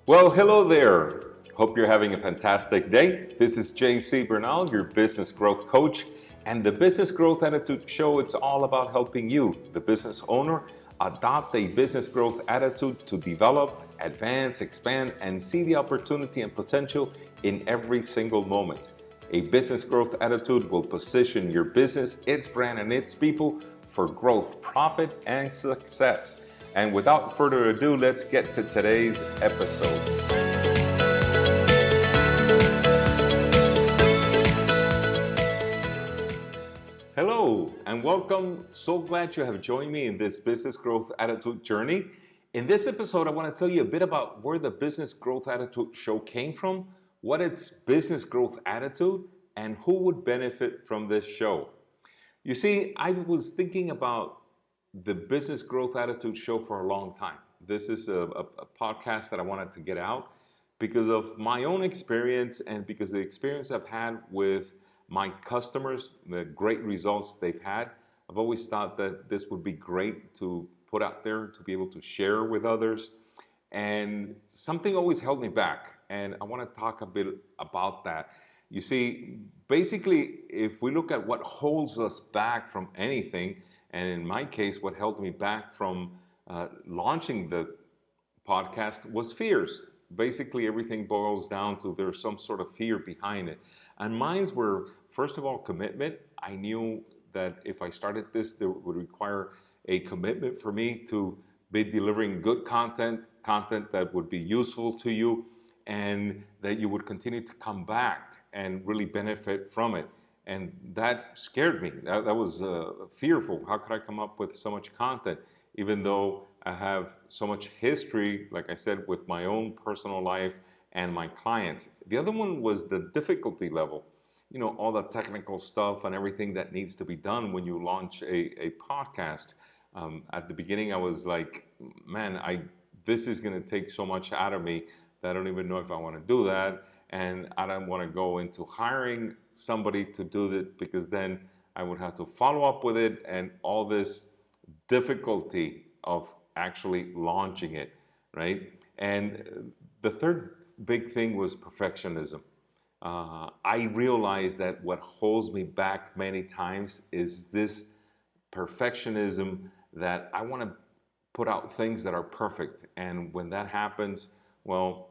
Well, hello there. Hope you're having a fantastic day. This is JC Bernal, your business growth coach, and the Business Growth Attitude Show. It's all about helping you, the business owner, adopt a business growth attitude to develop, advance, expand, and see the opportunity and potential in every single moment. A business growth attitude will position your business, its brand, and its people for growth, profit, and success. And without further ado, let's get to today's episode. Hello and welcome. So glad you have joined me in this business growth attitude journey. In this episode, I want to tell you a bit about where the Business Growth Attitude Show came from, what it's business growth attitude, and who would benefit from this show. You see, I was thinking about the Business Growth Attitude Show for a long time. This is a podcast that I wanted to get out because of my own experience and because the experience I've had with my customers, the great results they've had. I've always thought that this would be great to put out there, to be able to share with others. And something always held me back. And I want to talk a bit about that. You see, basically, if we look at what holds us back from anything, and in my case, what held me back from launching the podcast was fears. Basically, everything boils down to there's some sort of fear behind it. And mines were, first of all, commitment. I knew that if I started this, there would require a commitment for me to be delivering good content that would be useful to you, and that you would continue to come back and really benefit from it. And that scared me. That was fearful. How could I come up with so much content, even though I have so much history, like I said, with my own personal life and my clients. The other one was the difficulty level. You know, all the technical stuff and everything that needs to be done when you launch a podcast. At the beginning, I was like, man, this is going to take so much out of me that I don't even know if I want to do that. And I don't want to go into hiring somebody to do it because then I would have to follow up with it and all this difficulty of actually launching it, right? And the third big thing was perfectionism. I realized that what holds me back many times is this perfectionism that I want to put out things that are perfect. And when that happens, well,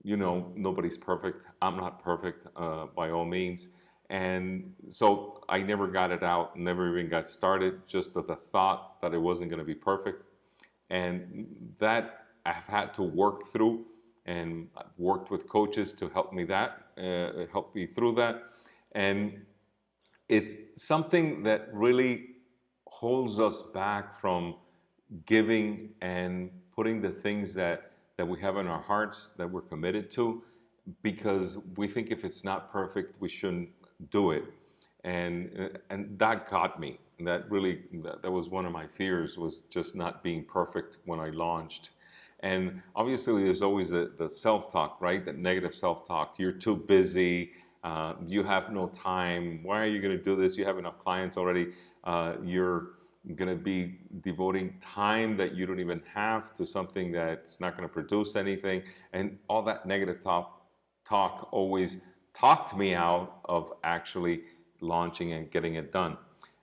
you know, nobody's perfect. I'm not perfect by all means. And so I never got it out, never even got started, just with the thought that it wasn't going to be perfect. And that I've had to work through, and I've worked with coaches to help me through that. And it's something that really holds us back from giving and putting the things that we have in our hearts that we're committed to, because we think if it's not perfect, we shouldn't do it. And that got me. That was one of my fears, was just not being perfect when I launched. And obviously there's always the self-talk, right? That negative self-talk. You're too busy. You have no time. Why are you going to do this? You have enough clients already. You're going to be devoting time that you don't even have to something that's not going to produce anything. And all that negative talk always talked me out of actually launching and getting it done.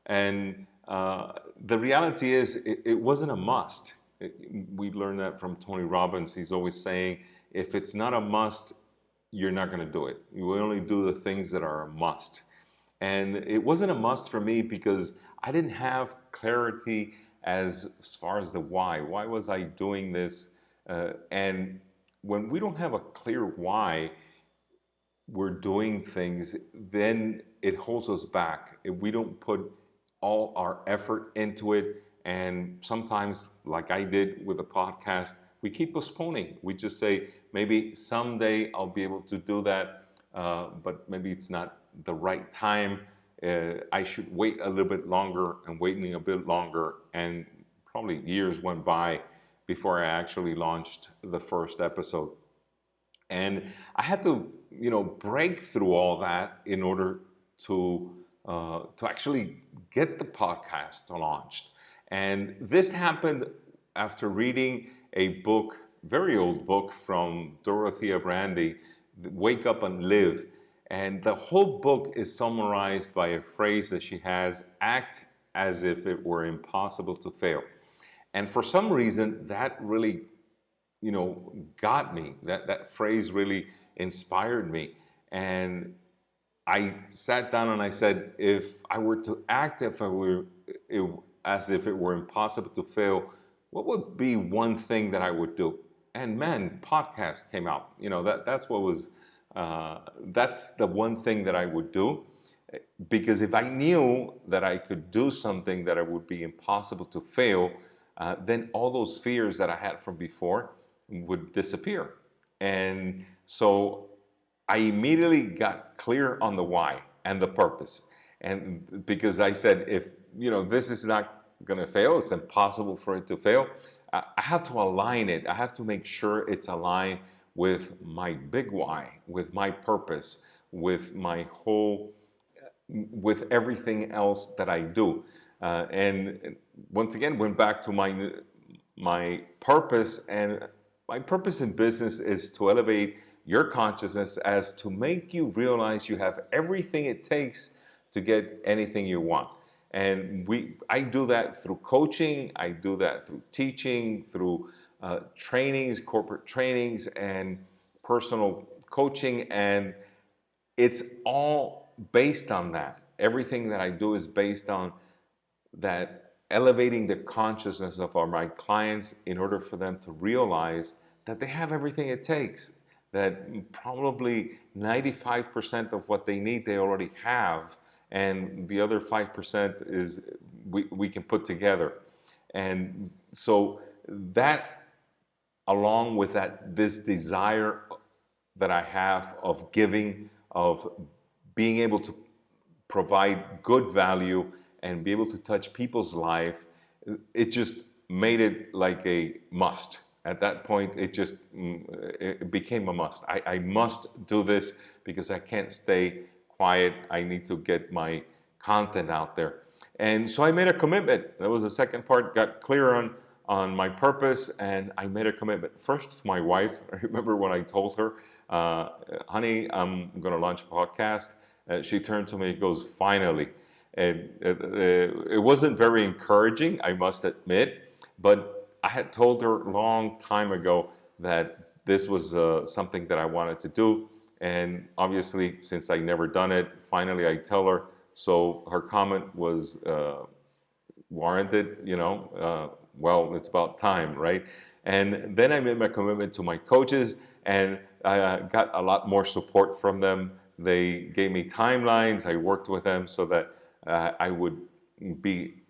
And the reality is, it wasn't a must. We learned that from Tony Robbins. He's always saying, if it's not a must, you're not going to do it. You only do the things that are a must. And it wasn't a must for me because I didn't have clarity as far as the why. Why was I doing this? And when we don't have a clear why we're doing things, then it holds us back. If we don't put all our effort into it, and sometimes, like I did with the podcast, we keep postponing. We just say, maybe someday I'll be able to do that, but maybe it's not the right time. I should wait a little bit longer, and waiting a bit longer, and probably years went by before I actually launched the first episode. And I had to, break through all that in order to actually get the podcast launched. And this happened after reading a book very old book from Dorothea Brande, Wake Up and Live. And the whole book is summarized by a phrase that she has: act as if it were impossible to fail. And for some reason, that really, got me. That phrase really inspired me. And I sat down and I said, if I were to act as if it were impossible to fail, what would be one thing that I would do? And man, podcast came out. That's the one thing that I would do, because if I knew that I could do something that it would be impossible to fail, then all those fears that I had from before would disappear. And so I immediately got clear on the why and the purpose. And because I said, if this is not going to fail, it's impossible for it to fail. I have to align it. I have to make sure it's aligned with my big why, with my purpose, with my whole, with everything else that I do. And once again, went back to my purpose, and my purpose in business is to elevate your consciousness as to make you realize you have everything it takes to get anything you want. And I do that through coaching, I do that through teaching, through trainings, corporate trainings, and personal coaching. And it's all based on that. Everything that I do is based on that, elevating the consciousness of my clients in order for them to realize that they have everything it takes, that probably 95% of what they need they already have, and the other 5% is we can put together. And so that, along with this desire that I have of giving, of being able to provide good value and be able to touch people's life, it just made it like a must. At that point, it became a must. I must do this because I can't stay quiet. I need to get my content out there. And so I made a commitment. That was the second part. Got clear on my purpose, and I made a commitment first to my wife. I remember when I told her, honey, I'm going to launch a podcast. She turned to me and goes, finally. And it wasn't very encouraging, I must admit, but I had told her a long time ago that this was something that I wanted to do. And obviously, since I never done it, finally I tell her. So her comment was warranted, well, it's about time, right? And then I made my commitment to my coaches, and I got a lot more support from them. They gave me timelines. I worked with them so that I would be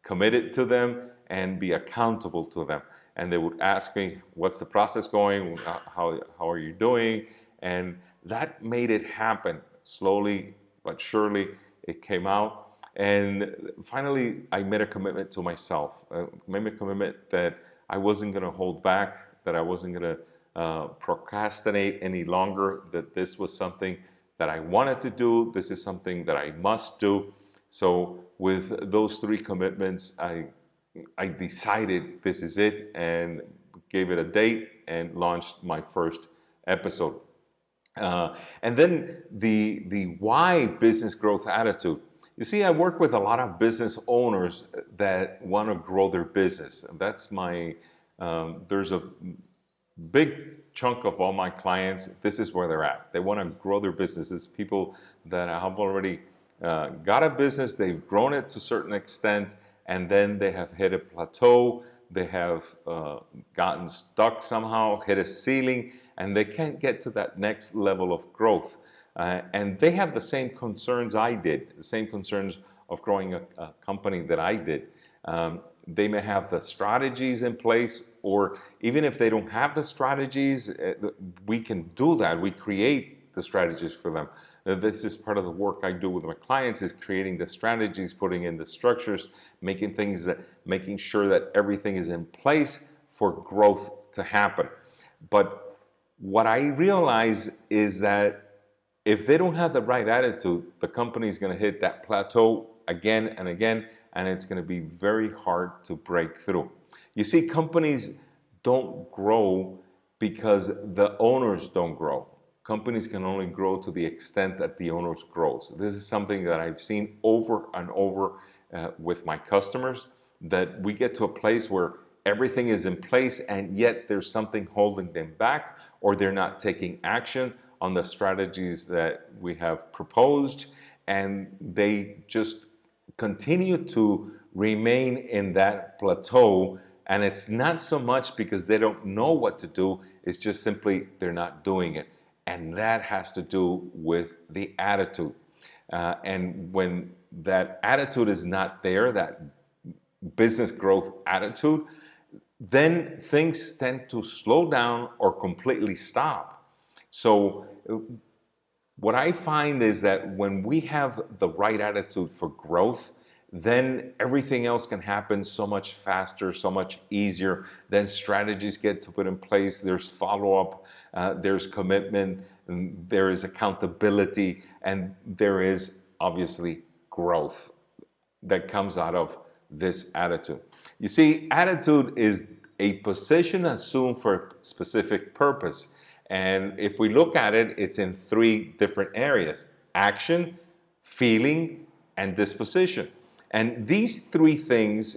committed to them and be accountable to them. And they would ask me, what's the process going? How are you doing? And that made it happen. Slowly but surely, it came out. And finally, I made a commitment to myself. Made a commitment that I wasn't going to hold back, that I wasn't going to procrastinate any longer, that this was something that I wanted to do. This is something that I must do. So with those three commitments, I decided this is it, and gave it a date and launched my first episode. And then the why business growth attitude. You see, I work with a lot of business owners that want to grow their business. That's there's a big chunk of all my clients, this is where they're at. They want to grow their businesses. People that have already got a business, they've grown it to a certain extent, and then they have hit a plateau, they have gotten stuck somehow, hit a ceiling, and they can't get to that next level of growth. And they have the same concerns I did, the same concerns of growing a company that I did. They may have the strategies in place, or even if they don't have the strategies, we can do that. We create the strategies for them. This is part of the work I do with my clients, is creating the strategies, putting in the structures, making sure that everything is in place for growth to happen. But what I realize is that if they don't have the right attitude, the company is going to hit that plateau again and again, and it's going to be very hard to break through. You see, companies don't grow because the owners don't grow. Companies can only grow to the extent that the owners grow. So this is something that I've seen over and over with my customers, that we get to a place where everything is in place and yet there's something holding them back, or they're not taking action on the strategies that we have proposed, and they just continue to remain in that plateau. And it's not so much because they don't know what to do, it's just simply they're not doing it. And that has to do with the attitude. And when that attitude is not there, that business growth attitude, then things tend to slow down or completely stop. So what I find is that when we have the right attitude for growth, then everything else can happen so much faster, so much easier. Then strategies get to put in place. There's follow-up, there's commitment, and there is accountability, and there is obviously growth that comes out of this attitude. You see, attitude is a position assumed for a specific purpose. And if we look at it, it's in three different areas: action, feeling, and disposition. And these three things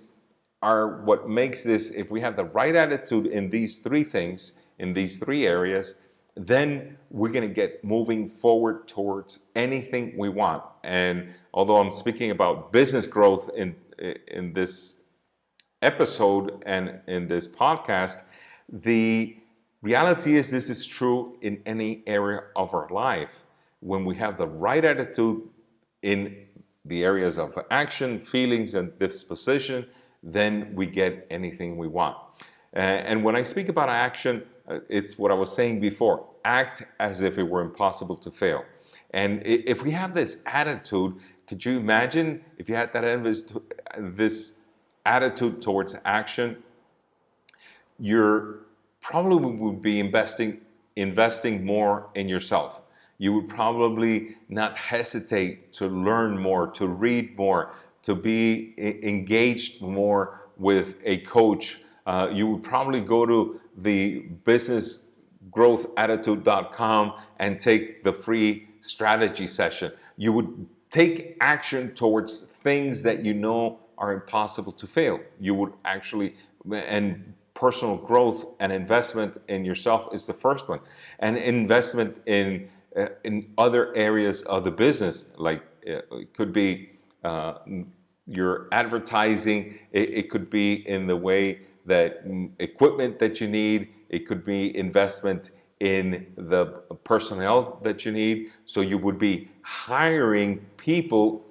are what makes this. If we have the right attitude in these three things, in these three areas, then we're going to get moving forward towards anything we want. And although I'm speaking about business growth in this episode and in this podcast, the reality is this is true in any area of our life. When we have the right attitude in the areas of action, feelings, and disposition, then we get anything we want. And when I speak about action, it's what I was saying before: act as if it were impossible to fail. And if we have this attitude, could you imagine if you had this attitude towards action? You're probably would be investing more in yourself. You would probably not hesitate to learn more, to read more, to be engaged more with a coach. You would probably go to the businessgrowthattitude.com and take the free strategy session. You would take action towards things that you know are impossible to fail. You would actually, and personal growth and investment in yourself is the first one, and investment in other areas of the business, like it could be your advertising, it could be in the way that equipment that you need, it could be investment in the personnel that you need. So you would be hiring people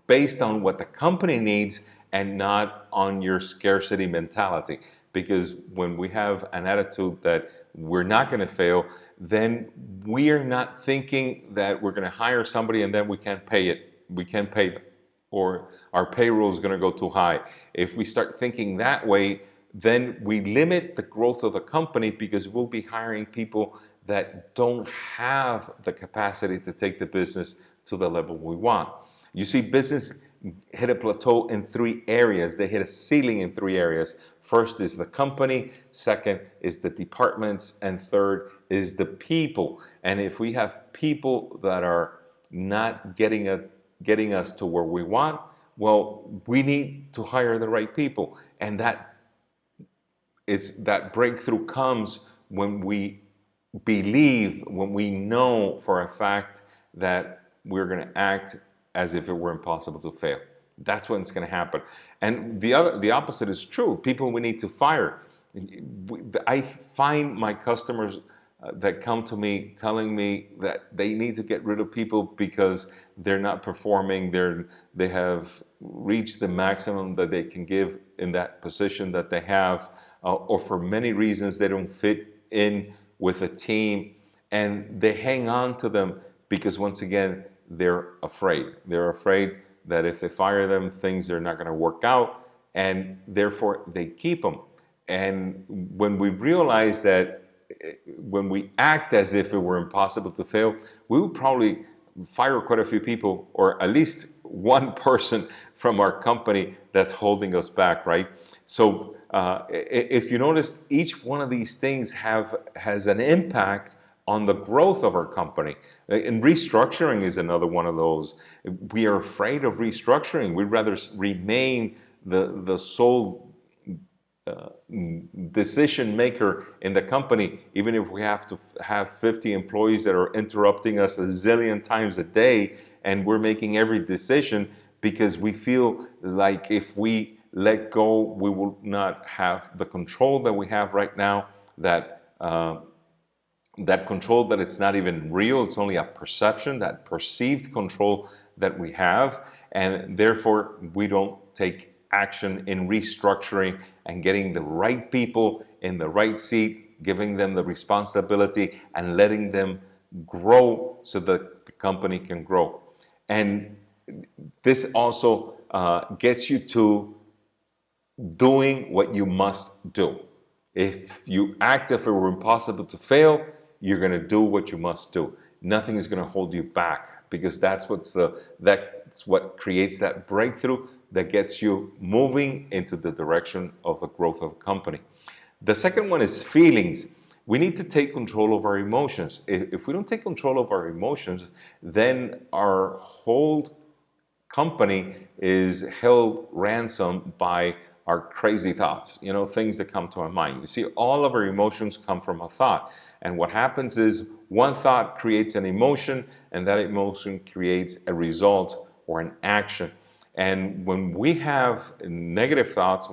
based on what the company needs and not on your scarcity mentality. Because when we have an attitude that we're not going to fail, then we are not thinking that we're going to hire somebody and then we can't pay it. We can't pay them, or our payroll is going to go too high. If we start thinking that way, then we limit the growth of the company, because we'll be hiring people that don't have the capacity to take the business to the level we want. You see, business hit a plateau in three areas. They hit a ceiling in three areas. First is the company, second is the departments, and third is the people. And if we have people that are not getting us to where we want, well, we need to hire the right people. And that breakthrough comes when we believe, when we know for a fact that we're going to act as if it were impossible to fail. That's when it's going to happen. And the opposite is true. People we need to fire. I find my customers that come to me telling me that they need to get rid of people because they're not performing. They have reached the maximum that they can give in that position that they have, or for many reasons they don't fit in with a team, and they hang on to them because, once again, they're afraid. They're afraid that if they fire them, things are not going to work out, and therefore they keep them. And when we realize that, when we act as if it were impossible to fail, we would probably fire quite a few people, or at least one person from our company that's holding us back, right? So if you notice, each one of these things has an impact on the growth of our company. And restructuring is another one of those. We are afraid of restructuring. We'd rather remain the sole decision maker in the company, even if we have to have 50 employees that are interrupting us a zillion times a day, and we're making every decision because we feel like if we let go, we will not have the control that we have right now, that control that it's not even real, it's only a perception, that perceived control that we have, and therefore we don't take action in restructuring and getting the right people in the right seat, giving them the responsibility and letting them grow so that the company can grow. And this also gets you to doing what you must do. If you act if it were impossible to fail, you're going to do what you must do. Nothing is going to hold you back, because that's what creates that breakthrough that gets you moving into the direction of the growth of the company. The second one is feelings. We need to take control of our emotions. If we don't take control of our emotions, then our whole company is held ransom by our crazy thoughts, things that come to our mind. You see, all of our emotions come from a thought. And what happens is one thought creates an emotion, and that emotion creates a result or an action. And when we have negative thoughts,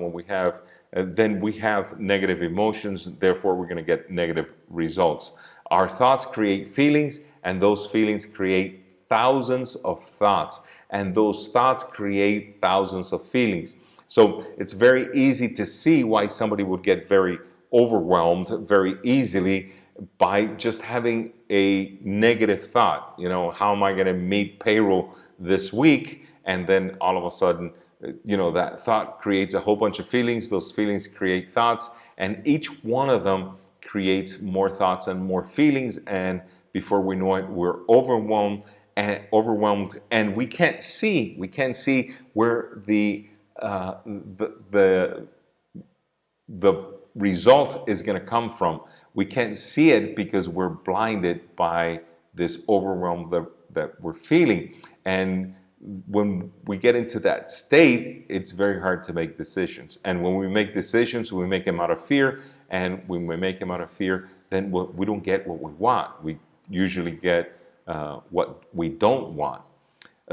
then we have negative emotions, therefore we're going to get negative results. Our thoughts create feelings, and those feelings create thousands of thoughts, and those thoughts create thousands of feelings. So it's very easy to see why somebody would get very overwhelmed very easily by just having a negative thought. How am I going to meet payroll this week? And then all of a sudden, that thought creates a whole bunch of feelings. Those feelings create thoughts, and each one of them creates more thoughts and more feelings. And before we know it, we're overwhelmed, and we can't see where the result is going to come from. We can't see it because we're blinded by this overwhelm that we're feeling. And when we get into that state, it's very hard to make decisions. And when we make decisions, we make them out of fear. And when we make them out of fear, then we don't get what we want. We usually get what we don't want.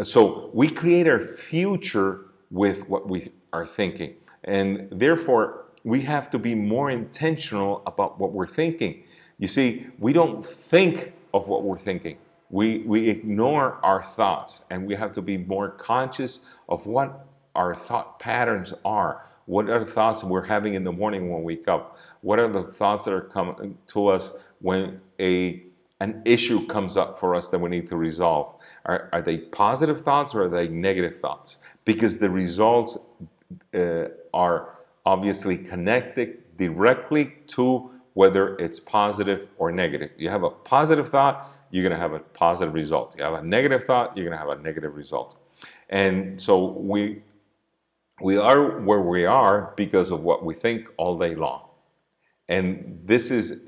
So we create our future with what we are thinking. And therefore, we have to be more intentional about what we're thinking. You see, we don't think of what we're thinking. We ignore our thoughts, and we have to be more conscious of what our thought patterns are. What are the thoughts we're having in the morning when we wake up? What are the thoughts that are coming to us when an issue comes up for us that we need to resolve? Are they positive thoughts or are they negative thoughts? Because the results are obviously connected directly to whether it's positive or negative. You have a positive thought, you're going to have a positive result. You have a negative thought, you're going to have a negative result. And so we are where we are because of what we think all day long. And this is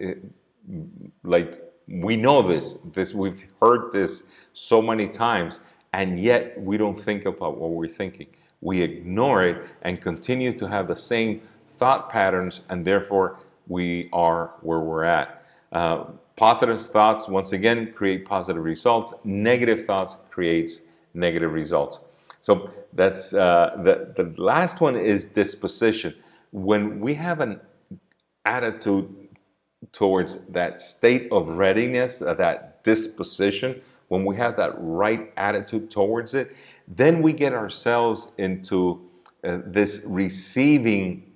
like, we know this, we've heard this so many times, and yet we don't think about what we're thinking. We ignore it and continue to have the same thought patterns, and therefore we are where we're at. Positive thoughts, once again, create positive results. Negative thoughts creates negative results. So that's the last one is disposition. When we have an attitude towards that state of readiness, that disposition, when we have that right attitude towards it, then we get ourselves into this receiving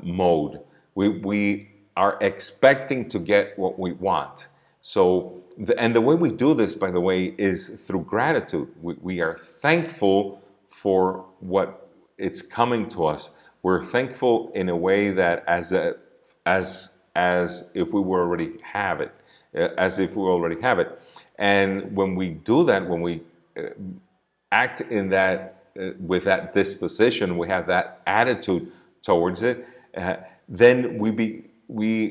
mode. We are expecting to get what we want. So, and the way we do this, by the way, is through gratitude. We are thankful for what it's coming to us. We're thankful in a way that as if we were already have it, as if we already have it. And when we do that, when we act in that with that disposition, we have that attitude towards it, uh, then we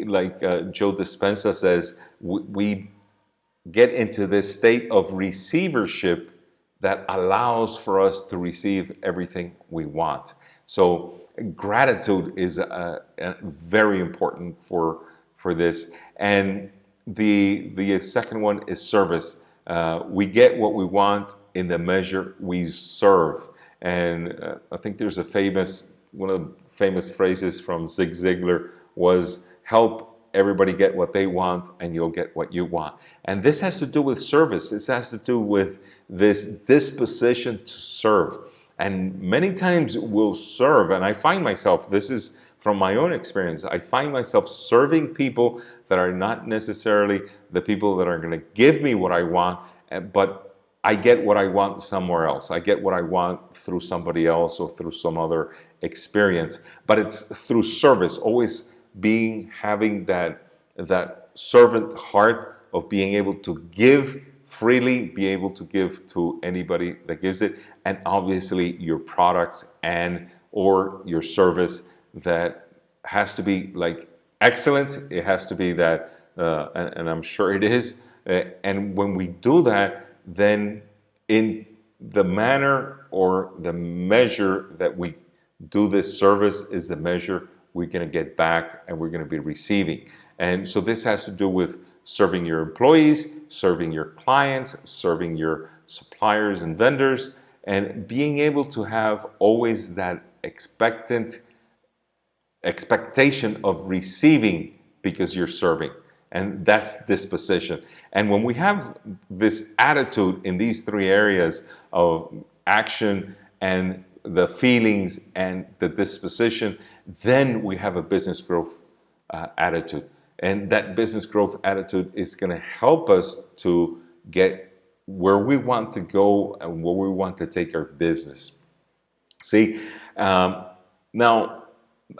like Joe Dispenza says, we get into this state of receivership that allows for us to receive everything we want. So gratitude is very important for this. And the second one is service. We get what we want in the measure we serve. And I think there's one of the famous phrases from Zig Ziglar was, help everybody get what they want and you'll get what you want. And this has to do with service. This has to do with this disposition to serve. And many times we'll serve, and I find myself, this is from my own experience, I find myself serving people that are not necessarily the people that are going to give me what I want, but I get what I want somewhere else. I get what I want through somebody else or through some other experience. But it's through service, always having that servant heart of being able to give freely, be able to give to anybody that gives it, and obviously your product and or your service that has to be like excellent. It has to be that, and I'm sure it is. And when we do that, then in the manner or the measure that we do this service is the measure we're going to get back and we're going to be receiving. And so this has to do with serving your employees, serving your clients, serving your suppliers and vendors, and being able to have always that expectation of receiving because you're serving. And that's disposition. And when we have this attitude in these three areas of action and the feelings and the disposition, then we have a business growth attitude. And that business growth attitude is going to help us to get where we want to go and where we want to take our business. See, now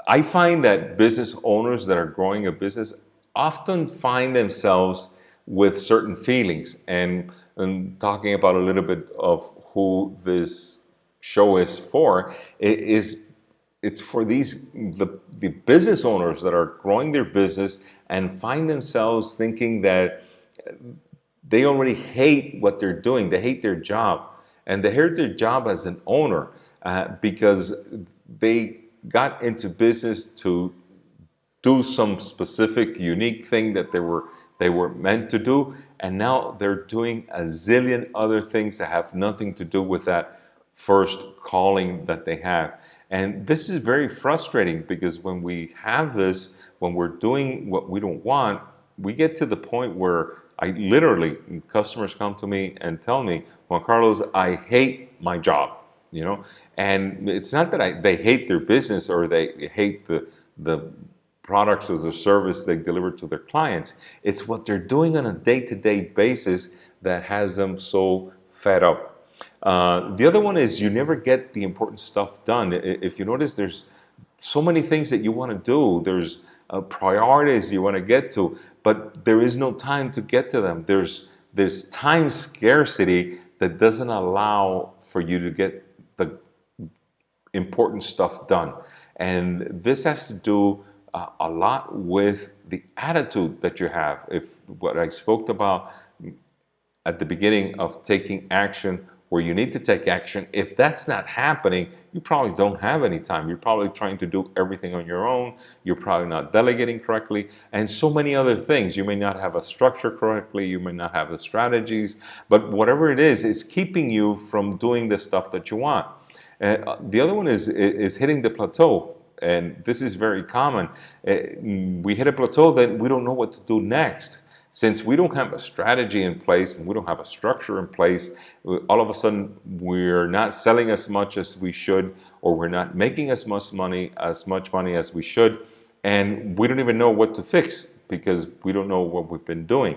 I find that business owners that are growing a business often find themselves with certain feelings. And talking about a little bit of who this show is for, it's for the business owners that are growing their business and find themselves thinking that they already hate what they're doing. They hate their job. And they hate their job as an owner because they got into business to do some specific, unique thing that they were meant to do. And now they're doing a zillion other things that have nothing to do with that first calling that they have. And this is very frustrating because when we have this, when we're doing what we don't want, we get to the point where customers come to me and tell me, Juan Carlos, I hate my job, and it's not that they hate their business or they hate the products or the service they deliver to their clients. It's what they're doing on a day-to-day basis that has them so fed up. The other one is you never get the important stuff done. If you notice, there's so many things that you want to do. There's priorities you want to get to, but there is no time to get to them. There's time scarcity that doesn't allow for you to get the important stuff done. And this has to do a lot with the attitude that you have. If what I spoke about at the beginning of taking action where you need to take action, if that's not happening, you probably don't have any time. You're probably trying to do everything on your own. You're probably not delegating correctly, and so many other things. You may not have a structure correctly. You may not have the strategies, but whatever it is keeping you from doing the stuff that you want. The other one is hitting the plateau. And this is very common. We hit a plateau that we don't know what to do next. Since we don't have a strategy in place and we don't have a structure in place, all of a sudden we're not selling as much as we should, or we're not making as much money as we should, and we don't even know what to fix because we don't know what we've been doing.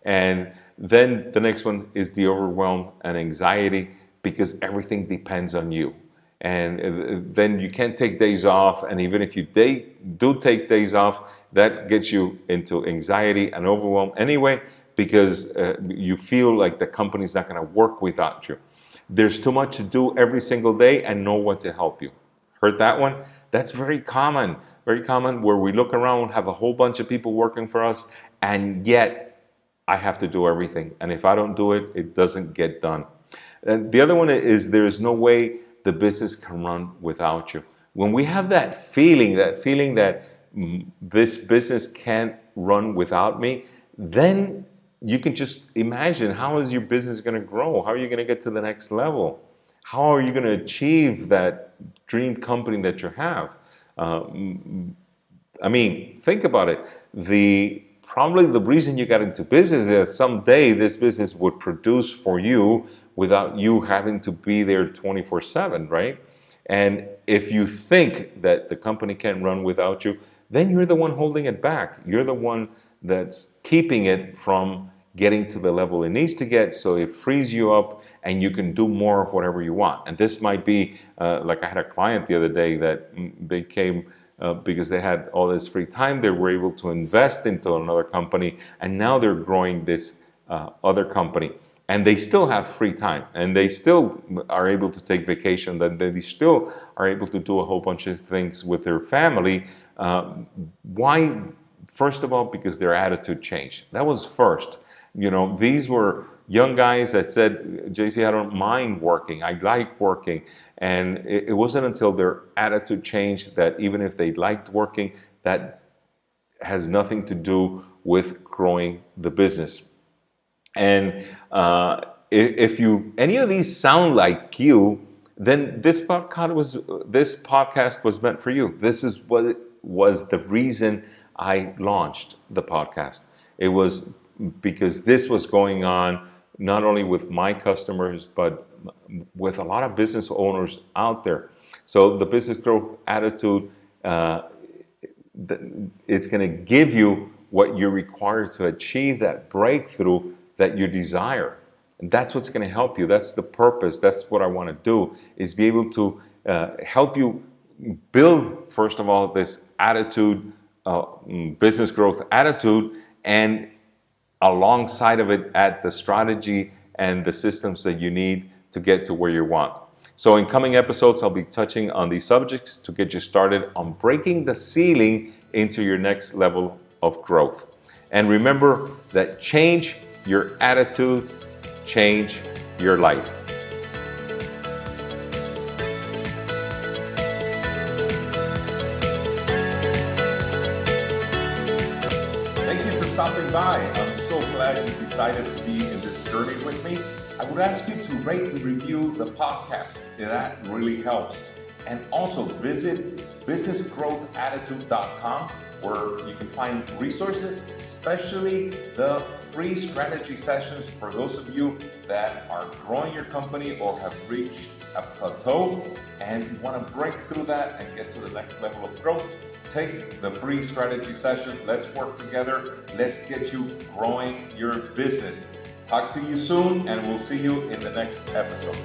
And then the next one is the overwhelm and anxiety because everything depends on you. And then you can't take days off, and even if you do take days off, that gets you into anxiety and overwhelm anyway because you feel like the company's not going to work without you. There's too much to do every single day and no one to help you. Heard that one? That's very common. very common, where we look around, have a whole bunch of people working for us, and yet I have to do everything. And if I don't do it, it doesn't get done. And the other one is there's no way the business can run without you. When we have that feeling that this business can't run without me, then you can just imagine, how is your business going to grow? How are you going to get to the next level? How are you going to achieve that dream company that you have? I mean, think about it. Probably the reason you got into business is someday this business would produce for you without you having to be there 24/7, right? And if you think that the company can't run without you, then you're the one holding it back. You're the one that's keeping it from getting to the level it needs to get, so it frees you up and you can do more of whatever you want. And this might be, like I had a client the other day that they came because they had all this free time, they were able to invest into another company, and now they're growing this other company. And they still have free time, and they still are able to take vacation, and they still are able to do a whole bunch of things with their family. Why? First of all, because their attitude changed. That was first. You know, these were young guys that said, JC, I don't mind working. I like working. And it wasn't until their attitude changed that even if they liked working, that has nothing to do with growing the business. And if any of these sound like you, then this podcast was meant for you. This is what was the reason I launched the podcast. It was because this was going on not only with my customers, but with a lot of business owners out there. So the business growth attitude, it's going to give you what you're required to achieve that breakthrough that you desire. And that's what's going to help you. That's the purpose. That's what I want to do, is be able to help you build, first of all, this attitude, business growth attitude, and alongside of it, add the strategy and the systems that you need to get to where you want. So in coming episodes, I'll be touching on these subjects to get you started on breaking the ceiling into your next level of growth. And remember that change your attitude, change your life. Thank you for stopping by. I'm so glad you decided to be in this journey with me. I would ask you to rate and review the podcast. That really helps. And also visit businessgrowthattitude.com, where you can find resources, especially the free strategy sessions for those of you that are growing your company or have reached a plateau and want to break through that and get to the next level of growth. Take the free strategy session. Let's work together. Let's get you growing your business. Talk to you soon, and we'll see you in the next episode.